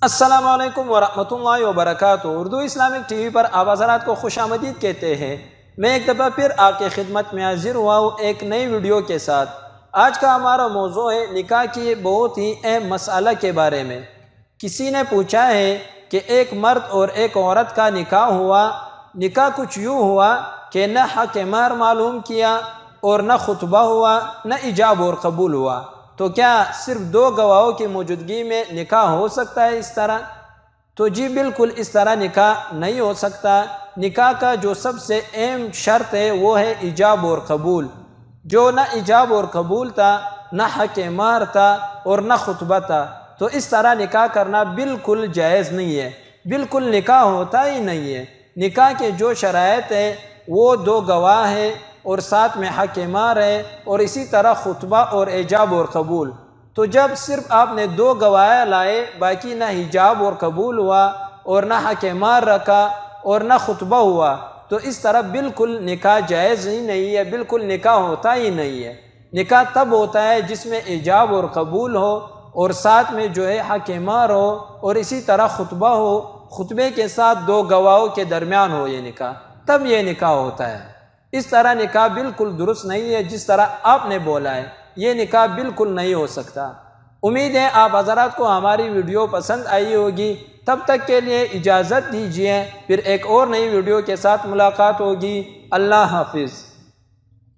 السلام علیکم ورحمۃ اللہ وبرکاتہ۔ اردو اسلامک ٹی وی پر آپ حضرات کو خوش آمدید کہتے ہیں۔ میں ایک دفعہ پھر آپ کی خدمت میں حاضر ہوا ہوں ایک نئی ویڈیو کے ساتھ۔ آج کا ہمارا موضوع ہے نکاح کی بہت ہی اہم مسئلہ کے بارے میں۔ کسی نے پوچھا ہے کہ ایک مرد اور ایک عورت کا نکاح ہوا، نکاح کچھ یوں ہوا کہ نہ حق مہر معلوم کیا اور نہ خطبہ ہوا، نہ ایجاب اور قبول ہوا، تو کیا صرف دو گواہوں کی موجودگی میں نکاح ہو سکتا ہے اس طرح؟ تو جی بالکل اس طرح نکاح نہیں ہو سکتا۔ نکاح کا جو سب سے اہم شرط ہے وہ ہے ایجاب اور قبول۔ جو نہ ایجاب اور قبول تھا، نہ حق مہر تھا اور نہ خطبہ تھا، تو اس طرح نکاح کرنا بالکل جائز نہیں ہے، بالکل نکاح ہوتا ہی نہیں ہے۔ نکاح کے جو شرائط ہے وہ دو گواہ ہے اور ساتھ میں حق مہر ہے اور اسی طرح خطبہ اور ایجاب اور قبول۔ تو جب صرف آپ نے دو گواہ لائے، باقی نہ ایجاب اور قبول ہوا اور نہ حق مہر رکھا اور نہ خطبہ ہوا، تو اس طرح بالکل نکاح جائز ہی نہیں ہے، بالکل نکاح ہوتا ہی نہیں ہے۔ نکاح تب ہوتا ہے جس میں ایجاب اور قبول ہو اور ساتھ میں جو ہے حق مہر ہو اور اسی طرح خطبہ ہو، خطبے کے ساتھ دو گواہوں کے درمیان ہو یہ نکاح، تب یہ نکاح ہوتا ہے۔ اس طرح نکاح بالکل درست نہیں ہے جس طرح آپ نے بولا ہے، یہ نکاح بالکل نہیں ہو سکتا۔ امید ہے آپ حضرات کو ہماری ویڈیو پسند آئی ہوگی۔ تب تک کے لیے اجازت دیجیے، پھر ایک اور نئی ویڈیو کے ساتھ ملاقات ہوگی۔ اللہ حافظ۔